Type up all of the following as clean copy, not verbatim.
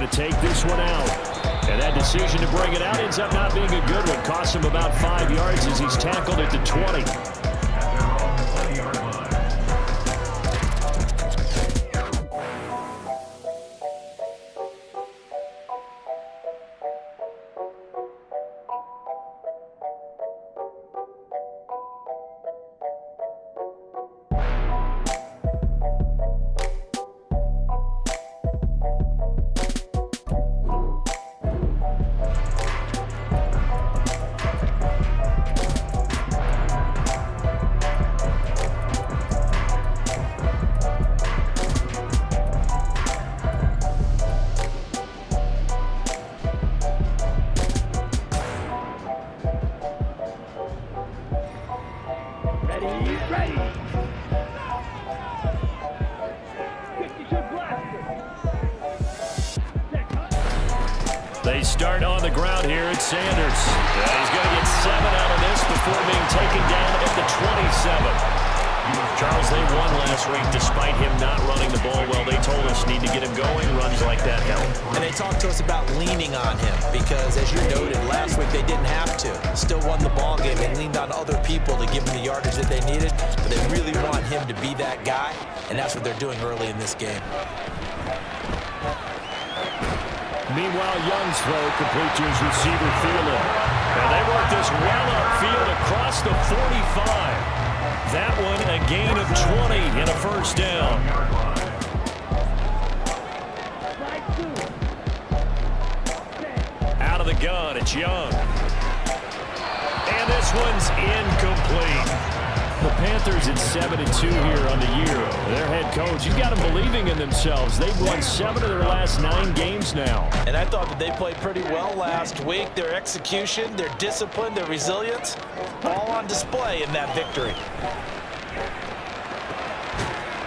to take this one out. And that decision to bring it out ends up not being a good one. Costs him about 5 yards as he's tackled at the 20. They start on the ground here at Sanders. He's going to get 7 out of this before being taken down at the 27. Charles, they won last week despite him not running the ball well. They told us need to get him going. Runs like that help. And they talked to us about leaning on him because, as you noted, last week they didn't have to. Still won the ball game. They leaned on other people to give them the yardage that they needed. But they really want him to be that guy, and that's what they're doing early in this game. Meanwhile, Young's throw complete to his receiver, Thielen. And they work this well upfield across the 45. That one a gain of 20 and a first down. Out of the gun, it's Young. And this one's incomplete. The Panthers at 7-2 here on the year. Their head coach, he's got them believing in themselves. They've won 7 of their last 9 games now. And I thought that they played pretty well last week. Their execution, their discipline, their resilience, all on display in that victory.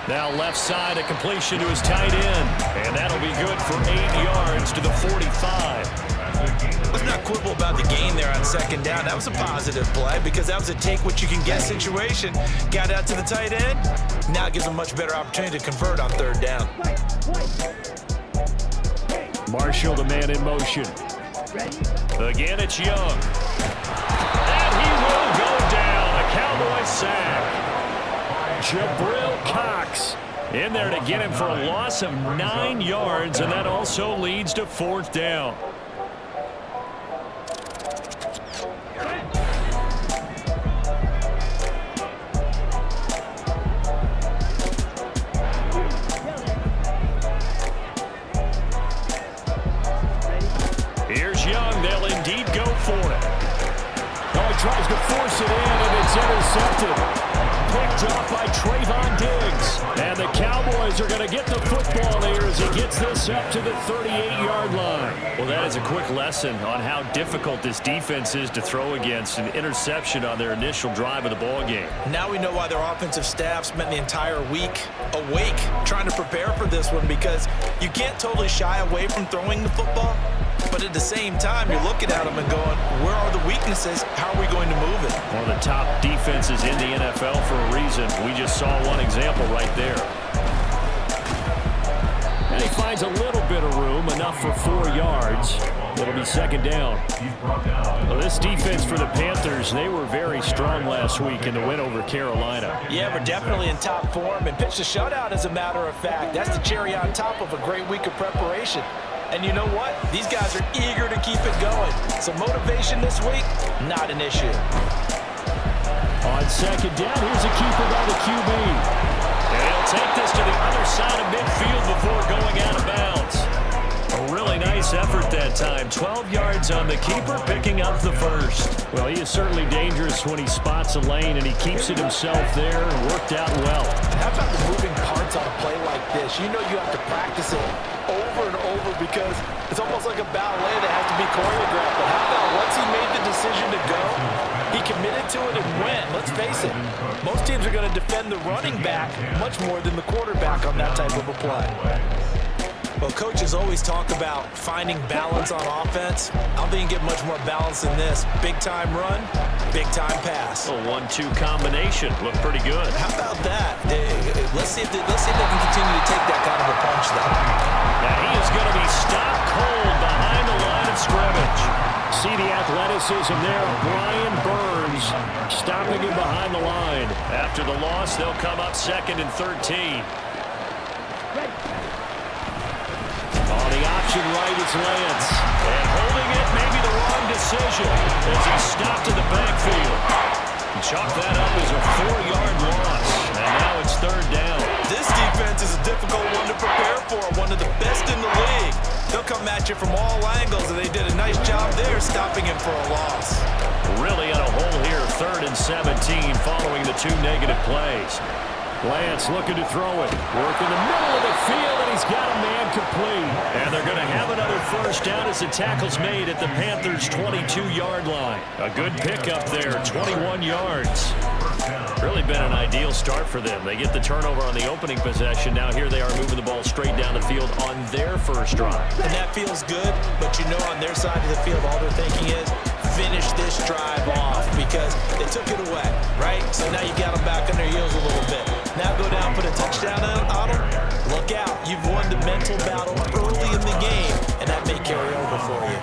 Now left side, a completion to his tight end. And that'll be good for 8 yards to the 45. Let's not quibble about the gain there on second down. That was a positive play because that was a take-what-you-can-get situation. Got out to the tight end. Now it gives them a much better opportunity to convert on third down. Marshall, the man in motion. Again, it's Young. And he will go down. A Cowboy sack. Jabril Cox in there to get him for a loss of 9 yards, and that also leads to fourth down. Here's Young. They'll indeed go for it. Oh, he tries to force it in, and it's intercepted. Picked off by Trayvon Diggs. And the Cowboys are going to get the football here as he gets this up to the 38-yard line. Well, that is a quick lesson on how difficult this defense is to throw against. An interception on their initial drive of the ball game. Now we know why their offensive staff spent the entire week awake trying to prepare for this one, because you can't totally shy away from throwing the football. But at the same time, you're looking at them and going, where are the weaknesses? How are we going to move it? One of the top defenses in the NFL for a reason. We just saw one example right there. And he finds a little bit of room, enough for 4 yards. It'll be second down. Well, this defense for the Panthers, they were very strong last week in the win over Carolina. Yeah, we're definitely in top form and pitched a shutout, as a matter of fact. That's the cherry on top of a great week of preparation. And you know what? These guys are eager to keep it going. So motivation this week, not an issue. On second down, here's a keeper by the QB. And he'll take this to the other side of midfield before going out of bounds. A really nice effort that time. 12 yards on the keeper, picking up the first. Well, he is certainly dangerous when he spots a lane, and he keeps it himself there. Worked out well. How about the moving parts on a play like this? You know you have to practice it over and over because it's almost like a ballet that has to be choreographed. But how about once he made the decision to go, he committed to it and went. Let's face it, most teams are going to defend the running back much more than the quarterback on that type of a play. Well, coaches always talk about finding balance on offense. I don't think you get much more balance than this. Big-time run, big-time pass. A 1-2 combination. Looked pretty good. How about that? Let's see if they can continue to take that kind of a punch, though. Now he is going to be stopped cold behind the line of scrimmage. See the athleticism there of Brian Burns stopping him behind the line. After the loss, they'll come up 2nd and 13. On the option right is Lance. And holding it, maybe the wrong decision as he's stopped in the backfield. Chalk that up as a 4-yard loss. And now it's 3rd down. This defense is a difficult one to prepare for, one of the best in the league. They'll come at you from all angles, and they did a nice job there stopping him for a loss. Really in a hole here, 3rd and 17 following the 2 negative plays. Lance looking to throw it. Work in the middle of the field, and he's got a man complete. And they're going to have another 1st down as the tackle's made at the Panthers' 22-yard line. A good pickup there, 21 yards. Really been an ideal start for them. They get the turnover on the opening possession. Now here they are moving the ball straight down the field on their 1st drive. And that feels good, but you know on their side of the field all they're thinking is finish this drive off because they took it away, right? So now you got them back on their heels a little bit. Now go down, put a touchdown on them. Look out. You've won the mental battle early in the game, and that may carry over for you.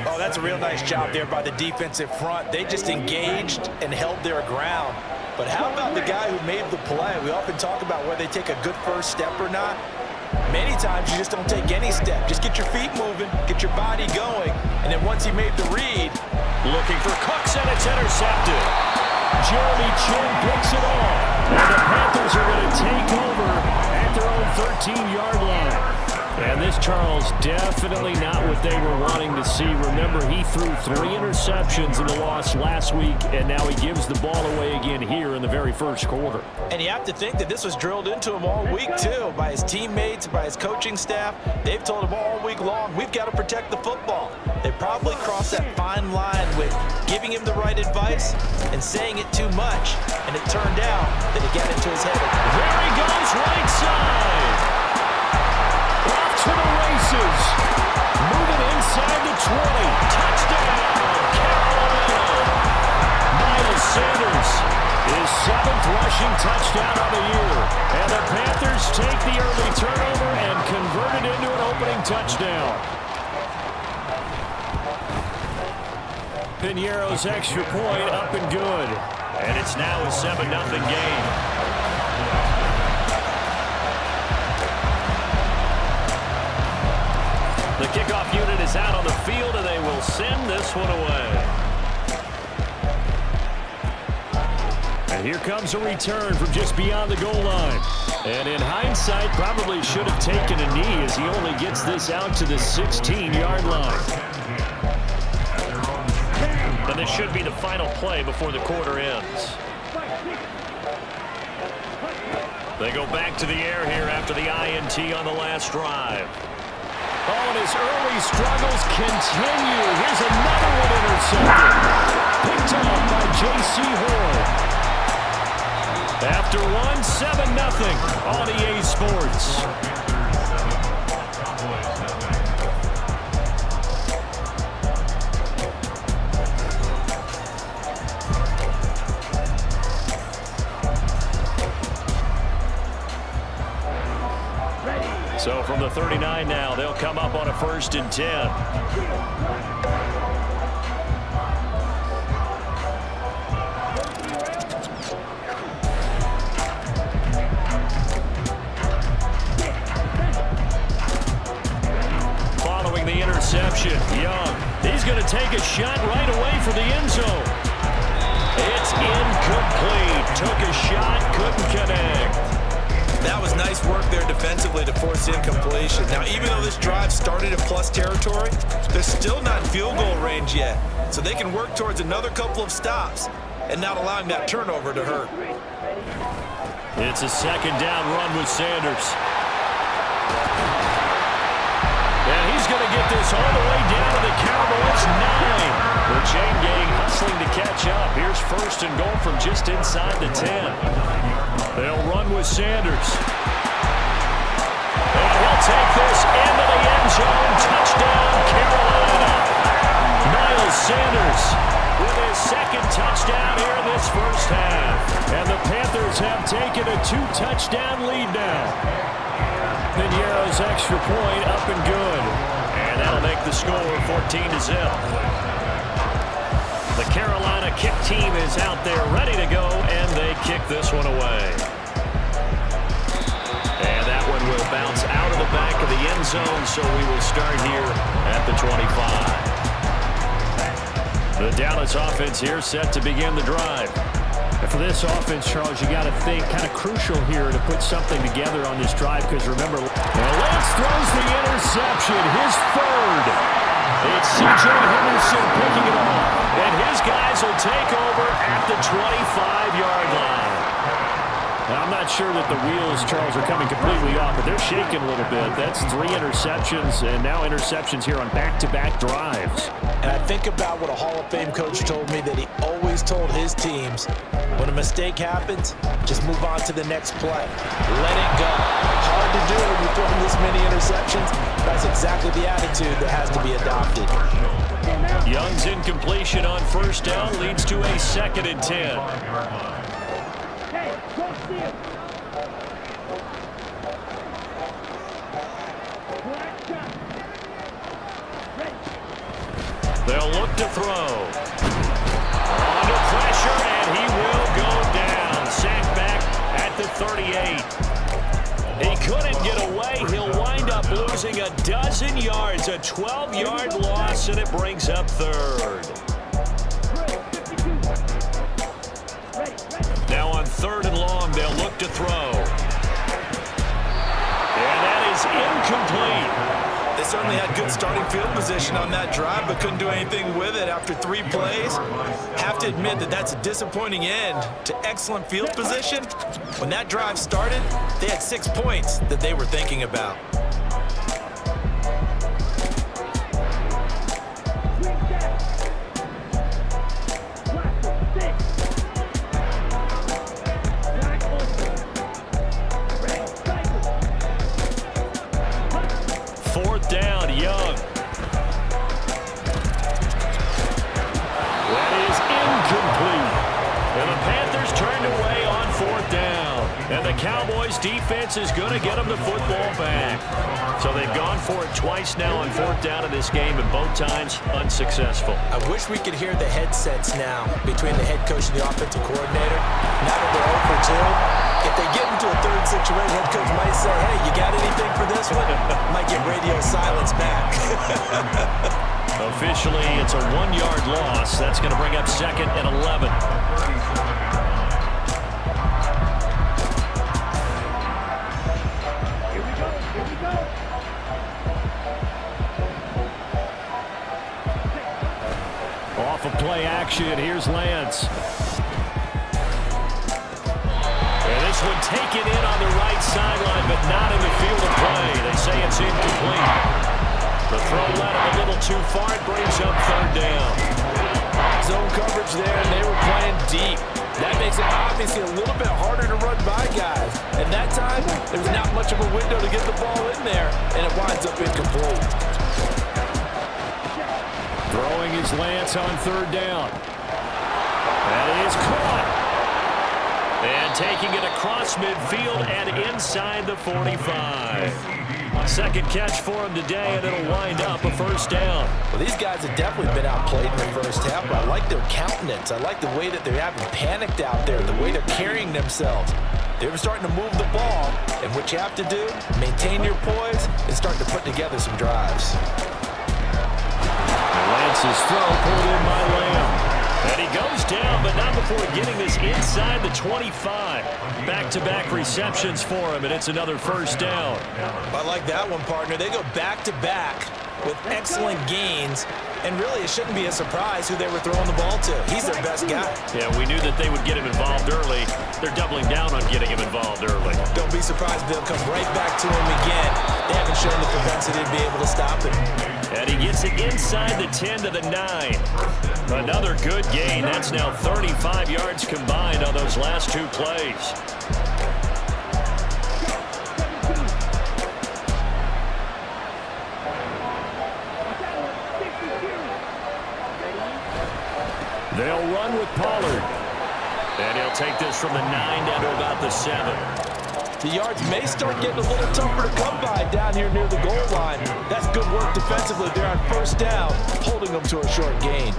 Oh, that's a real nice job there by the defensive front. They just engaged and held their ground. But how about the guy who made the play? We often talk about whether they take a good 1st step or not. Many times you just don't take any step. Just get your feet moving, get your body going, and then once he made the read. Looking for Cooks, and it's intercepted. Jeremy Chin picks it off. And the Panthers are going to take over at their own 13-yard line. And this, Charles, definitely not what they were wanting to see. Remember, he threw 3 interceptions in the loss last week, and now he gives the ball away again here in the very 1st quarter. And you have to think that this was drilled into him all week, too, by his teammates, by his coaching staff. They've told him all week long, we've got to protect the football. They probably crossed that fine line with giving him the right advice and saying it too much. And it turned out that it got into his head. There he goes, right side. Off to the races. Moving inside the 20. Touchdown, Carolina. Miles Sanders, his 7th rushing touchdown of the year. And the Panthers take the early turnover and convert it into an opening touchdown. Piñeiro's extra point up and good. And it's now a 7-0 game. The kickoff unit is out on the field, and they will send this one away. And here comes a return from just beyond the goal line. And in hindsight, probably should have taken a knee as he only gets this out to the 16-yard line. And this should be the final play before the quarter ends. They go back to the air here after the INT on the last drive. Oh, and his early struggles continue. Here's another one intercepted. Picked off by J.C. Horn. After 7-0 on EA Sports. So from the 39 now, they'll come up on a 1st and 10. Following the interception, Young. He's going to take a shot right away for the end zone. It's incomplete. Took a shot, couldn't connect. That was nice work there defensively to force incompletion. Now, even though this drive started in plus territory, they're still not in field goal range yet. So they can work towards another couple of stops and not allowing that turnover to hurt. It's a 2nd down run with Sanders. And he's going to get this all the way down to the Cowboys' 9. The chain gang hustling to catch up. Here's 1st and goal from just inside the 10. They'll run with Sanders. And he'll take this into the end zone. Touchdown, Carolina. Miles Sanders with his second touchdown here in this first half. And the Panthers have taken a 2-touchdown lead now. Piñeiro's extra point up and good. And that'll make the score 14-0. The Carolina kick team is out there ready to go, and they kick this one away. And that one will bounce out of the back of the end zone, so we will start here at the 25. The Dallas offense here set to begin the drive. And for this offense, Charles, you got to think kind of crucial here to put something together on this drive, because remember, Lance throws the interception, his third. It's C.J. Henderson picking it off, and his guys will take over at the 25-yard line. Now, I'm not sure that the wheels, Charles, are coming completely off, but they're shaking a little bit. That's 3 interceptions, and now interceptions here on back-to-back drives. And I think about what a Hall of Fame coach told me, that he always told his teams, when a mistake happens, just move on to the next play. Let it go. Hard to do when you're throwing this many interceptions. That's exactly the attitude that has to be adopted. Young's incompletion on first down leads to a 2nd and 10. They'll look to throw. Under pressure, and he will go down. Sacked back at the 38. He couldn't get away. He'll wind up losing a dozen yards. A 12-yard loss, and it brings up 3rd. Now on 3rd and long, they'll look to throw. And that is incomplete. They certainly had good starting field position on that drive, but couldn't do anything with it after 3 plays. Have to admit that that's a disappointing end to excellent field position. When that drive started, they had 6 points that they were thinking about. Cowboys defense is going to get them the football back. So they've gone for it twice now on 4th down in this game, and both times unsuccessful. I wish we could hear the headsets now between the head coach and the offensive coordinator. Now that they're 0 for 2, if they get into a 3rd situation, head coach might say, hey, you got anything for this one? Might get radio silence back. Officially, it's a 1-yard loss. That's going to bring up 2nd and 11. Off of play action, here's Lance. And this one taken in on the right sideline, but not in the field of play. They say it's incomplete. The throw led him a little too far. It brings up 3rd down. Zone coverage there, and they were playing deep. That makes it obviously a little bit harder to run by guys. And that time, there's not much of a window to get the ball in there, and it winds up incomplete. Throwing is Lance on 3rd down. That is caught. And taking it across midfield and inside the 45. 2nd catch for him today, and it'll wind up a 1st down. Well, these guys have definitely been outplayed in the first half, but I like their countenance. I like the way that they're having panicked out there, the way they're carrying themselves. They're starting to move the ball, and what you have to do, maintain your poise and start to put together some drives. Lance's throw pulled in by Lamb. And he goes down, but not before getting this inside the 25. Back-to-back receptions for him, and it's another 1st down. I like that one, partner. They go back-to-back with excellent gains, and really it shouldn't be a surprise who they were throwing the ball to. He's their best guy. Yeah, we knew that they would get him involved early. They're doubling down on getting him involved early. Don't be surprised they'll come right back to him again. They haven't shown the propensity to be able to stop him. And he gets it inside the 10 to the 9. Another good gain. That's now 35 yards combined on those last 2 plays. Pollard. And he'll take this from the 9 down to about the 7. The yards may start getting a little tougher to come by down here near the goal line. That's good work defensively there on first down, holding them to a short gain.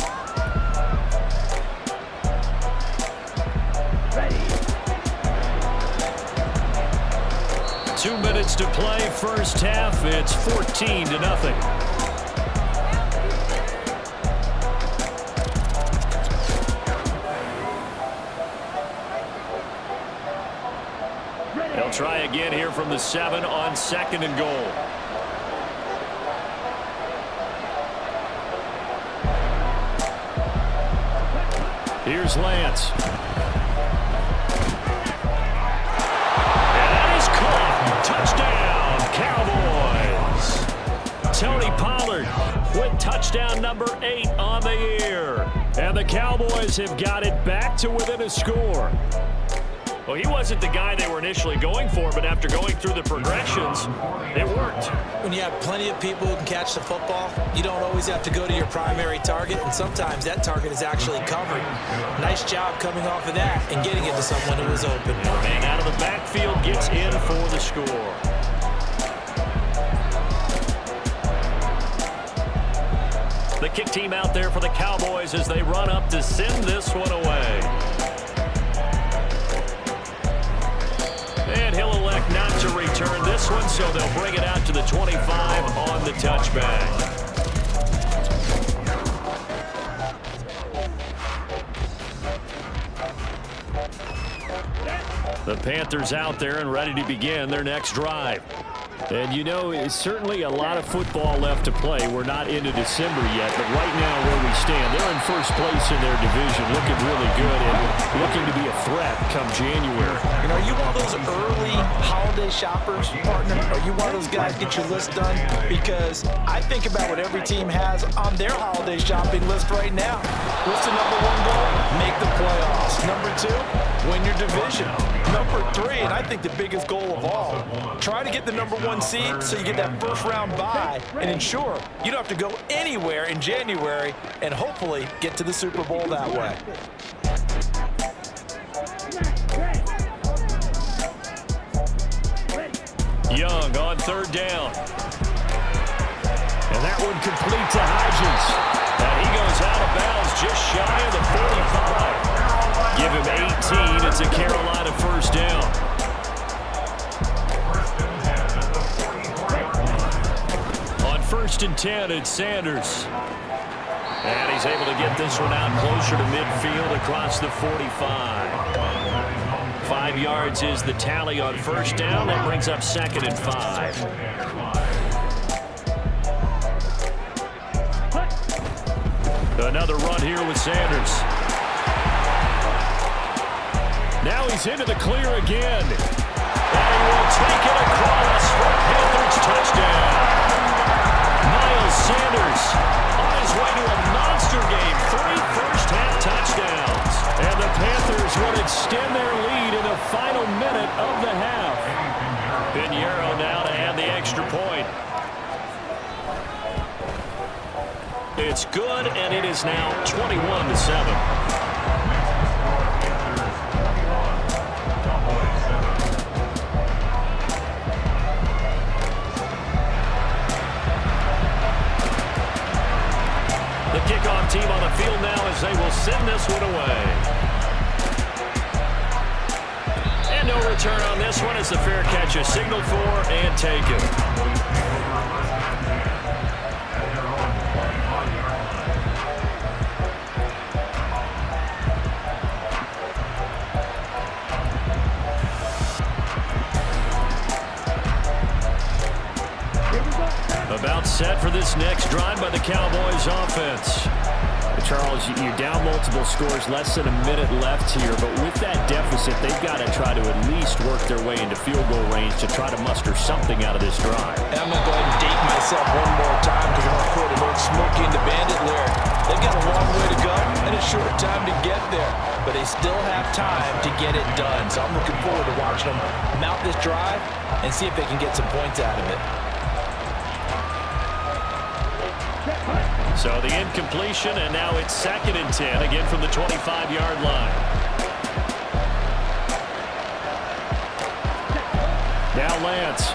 2 minutes to play, first half. It's 14-0. They'll try again here from the 7 on 2nd and goal. Here's Lance. And that is caught. Touchdown, Cowboys. Tony Pollard with touchdown number 8 on the year. And the Cowboys have got it back to within a score. Well, he wasn't the guy they were initially going for, but after going through the progressions, it worked. When you have plenty of people who can catch the football, you don't always have to go to your primary target, and sometimes that target is actually covered. Nice job coming off of that and getting it to someone who was open. And out of the backfield gets in for the score. The kick team out there for the Cowboys as they run up to send this one away. And he'll elect not to return this one, so they'll bring it out to the 25 on the touchback. The Panthers out there and ready to begin their next drive. And you know, it's certainly a lot of football left to play. We're not into December yet, but right now where we stand, they're in first place in their division, looking really good and looking to be a threat come January. You know, are you one of those early holiday shoppers, partner? Are you one of those guys get your list done? Because I think about what every team has on their holiday shopping list right now. What's the number 1 goal? Make the playoffs. Number 2, win your division. Number 3, and I think the biggest goal of all, try to get the number 1 seed so you get that first round bye and ensure you don't have to go anywhere in January and hopefully get to the Super Bowl that way. Young on 3rd down. And that one complete to Hodgins. And he goes out of bounds just shy of the 45. Give him 18. It's a Carolina first down. On 1st and 10, it's Sanders. And he's able to get this one out closer to midfield across the 45. 5 yards is the tally on 1st down. That brings up 2nd and 5. Another run here with Sanders. Now he's into the clear again. And he will take it across for a Panthers touchdown. Miles Sanders on his way to a monster game. 3 first-half touchdowns. And the Panthers will extend their lead in the final minute of the half. Pinheiro now to add the extra point. It's good, and it is now 21-7. The kickoff team on the field now as they will send this one away. And no return on this one as the fair catch is signaled for and taken. About set for this next drive by the Cowboys offense. Charles, you're down multiple scores, less than a minute left here, but with that deficit, they've got to try to at least work their way into field goal range to try to muster something out of this drive. And I'm going to go ahead and date myself one more time because I'm going to quote an old Smokey and the Bandit lyric. They've got a long way to go and a short time to get there, but they still have time to get it done. So I'm looking forward to watching them mount this drive and see if they can get some points out of it. So the incompletion, and now it's 2nd and 10, again from the 25-yard line. Now Lance.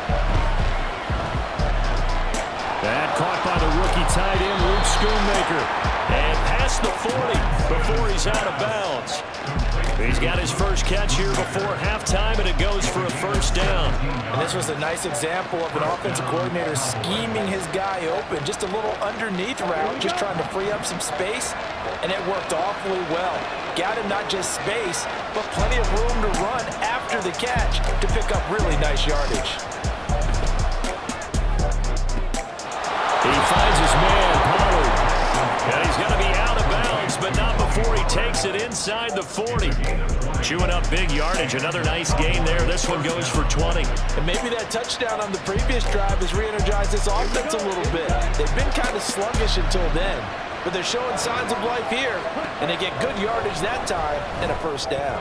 That caught by the rookie tight end, Luke Schoonmaker. And past the 40 before he's out of bounds. He's got his first catch here before halftime, and it goes for a 1st down. And this was a nice example of an offensive coordinator scheming his guy open. Just a little underneath route, just trying to free up some space, and it worked awfully well. Got him not just space, but plenty of room to run after the catch to pick up really nice yardage. He finds his man, Pollard. And he's going to be out of bounds, but not before he takes it inside the 40. Chewing up big yardage. Another nice gain there. This one goes for 20. And maybe that touchdown on the previous drive has re-energized this offense a little bit. They've been kind of sluggish until then, but they're showing signs of life here, and they get good yardage that time and a 1st down.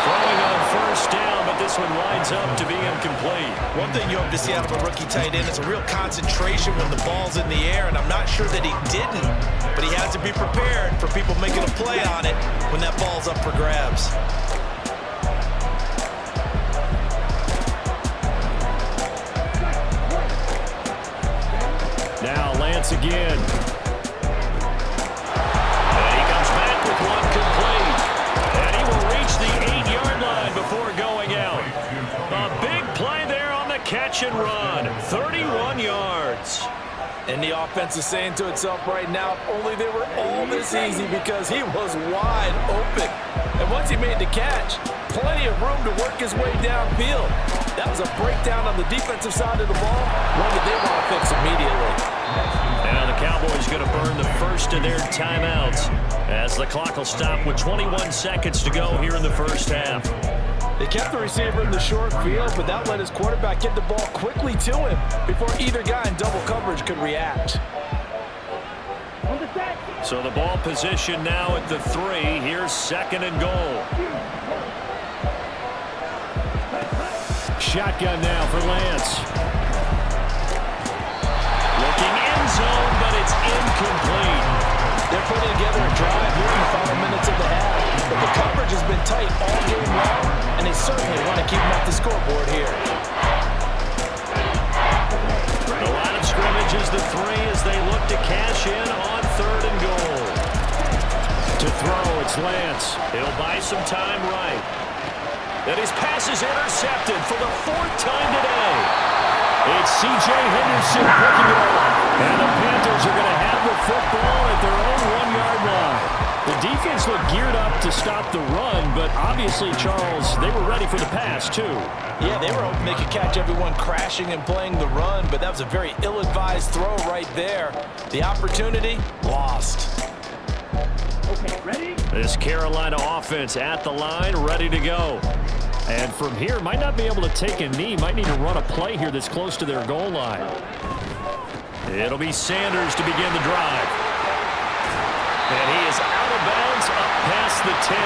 Throwing on 1st down, but this one winds up to be incomplete. One thing you hope to see out of a rookie tight end is a real concentration when the ball's in the air, and I'm not sure that he didn't, but he has to be prepared for people making a play on it when that ball's up for grabs. Now Lance again. And he comes back with one complete. And he will reach the 8-yard line before going out. A big play there on the catch and run. 31 yards. And the offense is saying to itself right now, if only they were all this easy, because he was wide open. And once he made the catch, plenty of room to work his way downfield. That was a breakdown on the defensive side of the ball, one that they want to fix immediately. Now the Cowboys going to burn the first of their timeouts as the clock will stop with 21 seconds to go here in the 1st half. They kept the receiver in the short field, but that let his quarterback get the ball quickly to him before either guy in double coverage could react. So the ball position now at the 3. Here's 2nd and goal. Shotgun now for Lance. Looking end zone, but it's incomplete. They're putting together a drive here in the final minutes of the half, but the coverage has been tight all game long, and they certainly want to keep them off the scoreboard here. The line of scrimmage is the 3 as they look to cash in on 3rd and goal. To throw, it's Lance. He'll buy some time right. Then his pass is intercepted for the 4th time today. It's C.J. Henderson picking it up. And the Panthers are going to have the football at their own 1-yard line. The defense looked geared up to stop the run, but obviously, Charles, they were ready for the pass, too. Yeah, they were hoping they could catch everyone crashing and playing the run, but that was a very ill-advised throw right there. The opportunity, lost. Okay, ready? This Carolina offense at the line, ready to go. And from here, might not be able to take a knee. Might need to run a play here that's close to their goal line. It'll be Sanders to begin the drive. And he is out of bounds up past the 10.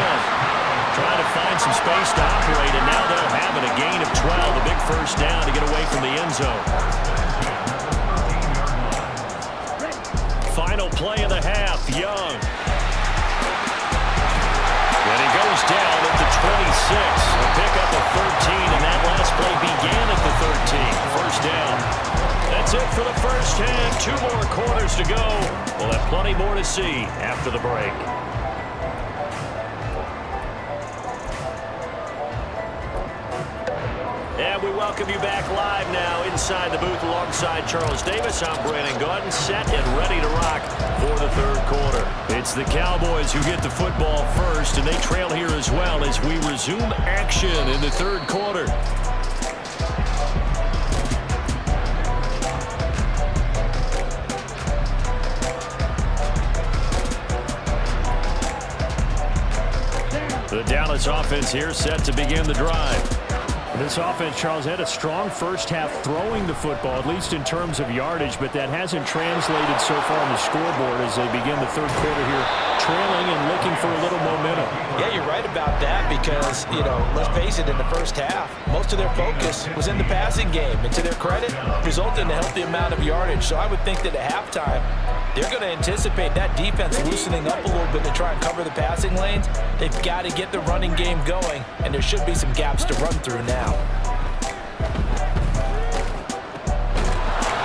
Trying to find some space to operate, and now they'll have it. A gain of 12, a big 1st down to get away from the end zone. Final play of the half, Young. And he goes down at the 26. A pickup of 13, and that last play began at the 13. 1st down. That's it for the 1st half. 2 more quarters to go. We'll have plenty more to see after the break. And we welcome you back live now inside the booth alongside Charles Davis. I'm Brandon Gaudin, set and ready to rock for the 3rd quarter. It's the Cowboys who get the football first, and they trail here as well as we resume action in the 3rd quarter. The Dallas offense here set to begin the drive. This offense, Charles, had a strong first half throwing the football, at least in terms of yardage, but that hasn't translated so far on the scoreboard as they begin the third quarter here, trailing and looking for a little momentum. Yeah, you're right about that because, let's face it, in the first half, most of their focus was in the passing game. And to their credit, resulted in a healthy amount of yardage. So I would think that at halftime, they're going to anticipate that defense loosening up a little bit to try and cover the passing lanes. They've got to get the running game going, and there should be some gaps to run through now.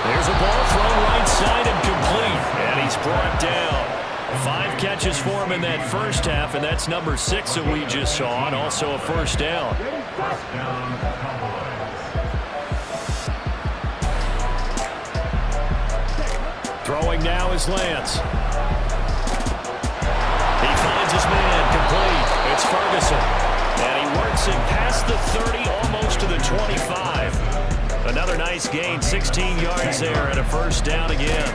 There's a ball thrown right side and complete, and he's brought down. 5 catches for him in that first half, and that's number 6 that we just saw, and also a first down. Throwing now is Lance. He finds his man, complete. It's Ferguson. And he works it past the 30, almost to the 25. Another nice gain, 16 yards there, and a first down again.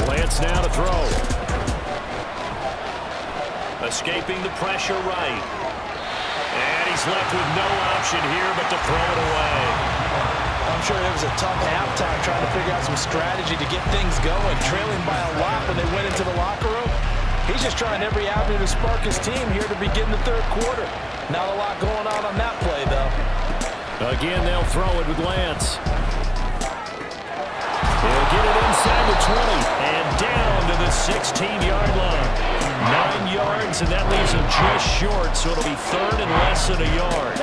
Lance now to throw. Escaping the pressure right. And he's left with no option here but to throw it away. I'm sure it was a tough halftime trying to figure out some strategy to get things going, trailing by a lot when they went into the locker room. He's just trying every avenue to spark his team here to begin the third quarter. Not a lot going on that play, though. Again, they'll throw it with Lance. He'll get it inside the 20 and down to the 16-yard line. 9 yards, and that leaves him just short, so it'll be third and less than a yard.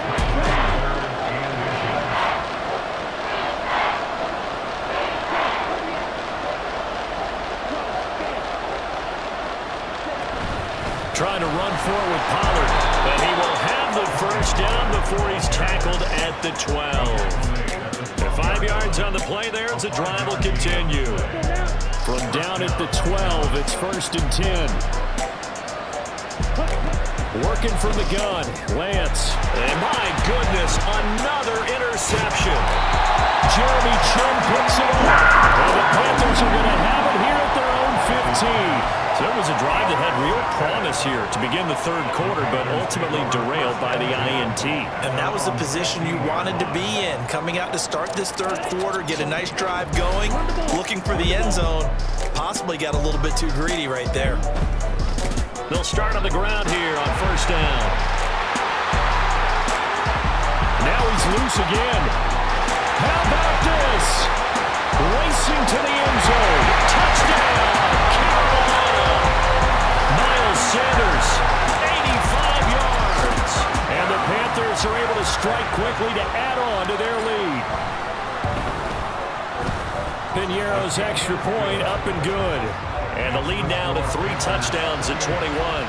Trying to run forward with Pollard, but he will have the first down before he's tackled at the 12. 5 yards on the play there as the drive will continue. From down at the 12, it's 1st and 10. Working from the gun, Lance. And my goodness, another interception. Jeremy Chinn picks it up. And the Panthers are going to have it here at their own 15. So it was a drive that had real promise here to begin the third quarter, but ultimately derailed by the INT. And that was the position you wanted to be in, coming out to start this third quarter, get a nice drive going, looking for the end zone. Possibly got a little bit too greedy right there. They'll start on the ground here on first down. Now he's loose again. How about this? Racing to the end zone. Touchdown, Carolina. Miles Sanders, 85 yards. And the Panthers are able to strike quickly to add on to their lead. Piñeiro's extra point up and good. And the lead now to 3 touchdowns at 21.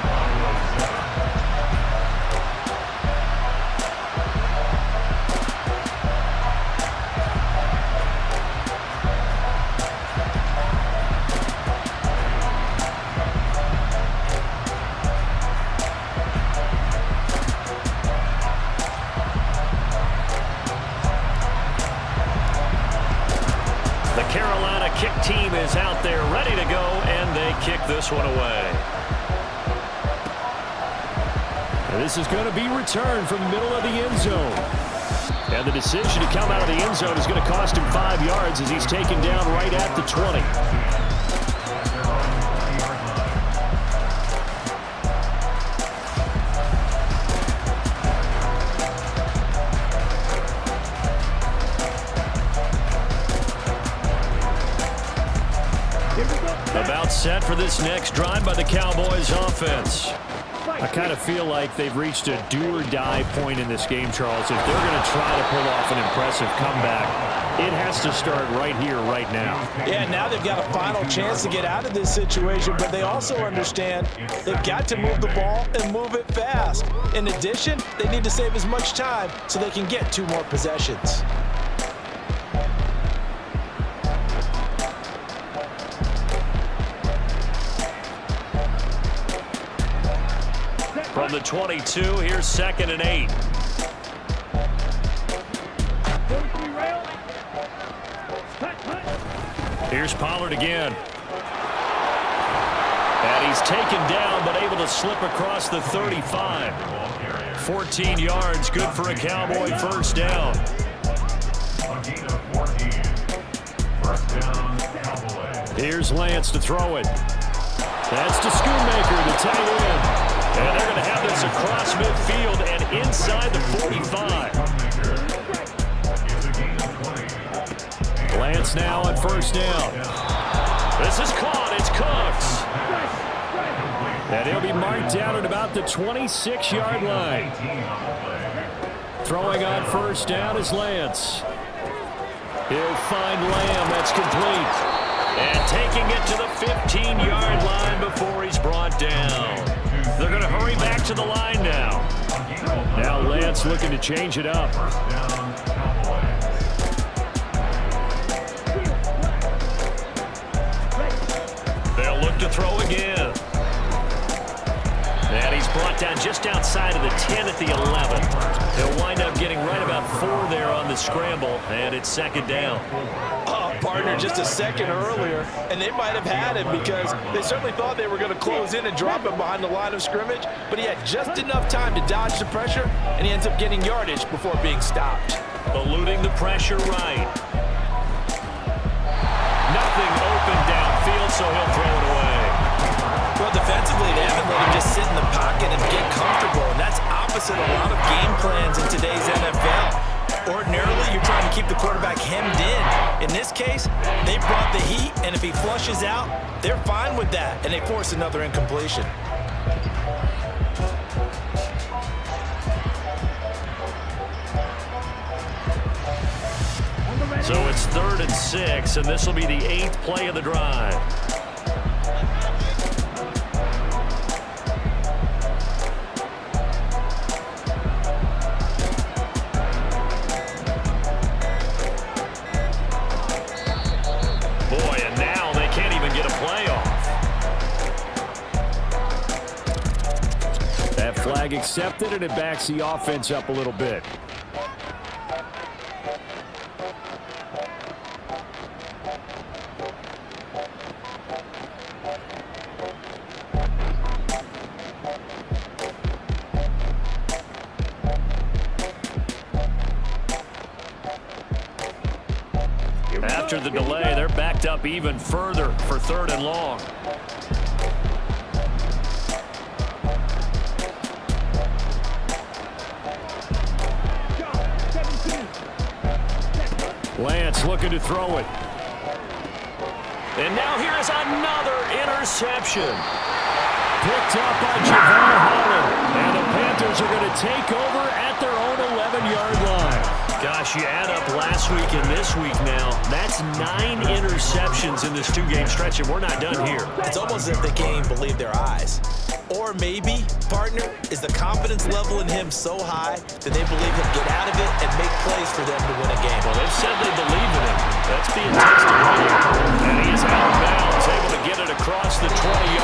Kick team is out there ready to go, and they kick this one away. And this is going to be returned from the middle of the end zone. And the decision to come out of the end zone is going to cost him 5 yards as he's taken down right at the 20. About set for this next drive by the Cowboys offense. I kind of feel like they've reached a do-or-die point in this game, Charles. If they're going to try to pull off an impressive comeback, it has to start right here, right now. Yeah, now they've got a final chance to get out of this situation, but they also understand they've got to move the ball and move it fast. In addition, they need to save as much time so they can get 2 more possessions. From the 22, here's 2nd and 8. Here's Pollard again. And And he's taken down, but able to slip across the 35. 14 yards, good for a Cowboy first down. Here's Lance to throw it. That's to Schoonmaker, the tight end. And they're going to have this across midfield and inside the 45. Lance now on first down. This is caught. It's Cooks. And he'll be marked down at about the 26-yard line. Throwing on first down is Lance. He'll find Lamb. That's complete. And taking it to the 15-yard line before he's brought down. They're going to hurry back to the line now. Now Lance looking to change it up. They'll look to throw again. And he's brought down just outside of the 10 at the 11. He'll wind up getting right about 4 there on the scramble, and it's second down. Partner just a second earlier, and they might have had him because they certainly thought they were going to close in and drop him behind the line of scrimmage, but he had just enough time to dodge the pressure, and he ends up getting yardage before being stopped. Eluding the pressure right. Nothing open downfield, so he'll throw it away. Well, defensively, they haven't let him just sit in the pocket and get comfortable, and that's opposite a lot of game plans in today's NFL. Ordinarily, you're trying to keep the quarterback hemmed in. In this case, they brought the heat, and if he flushes out, they're fine with that, and they force another incompletion. So it's 3rd and 6, and this will be the 8th play of the drive. Boy, and now they can't even get a play off. That flag accepted, and it backs the offense up a little bit. After the delay, they're backed up even further for 3rd and long. Lance looking to throw it. And now here is another interception. Picked up by Javon Holland. And the Panthers are going to take over at their own 11-yard line. Gosh, you add up last week and this week now, that's 9 interceptions in this 2-game stretch, and we're not done here. It's almost as if they can't even believe their eyes. Or maybe, partner, is the confidence level in him so high that they believe he'll get out of it and make plays for them to win a game. Well, they've said they believe in him. That's being tested right here. And he is out of bounds, able to get it across the 20-yard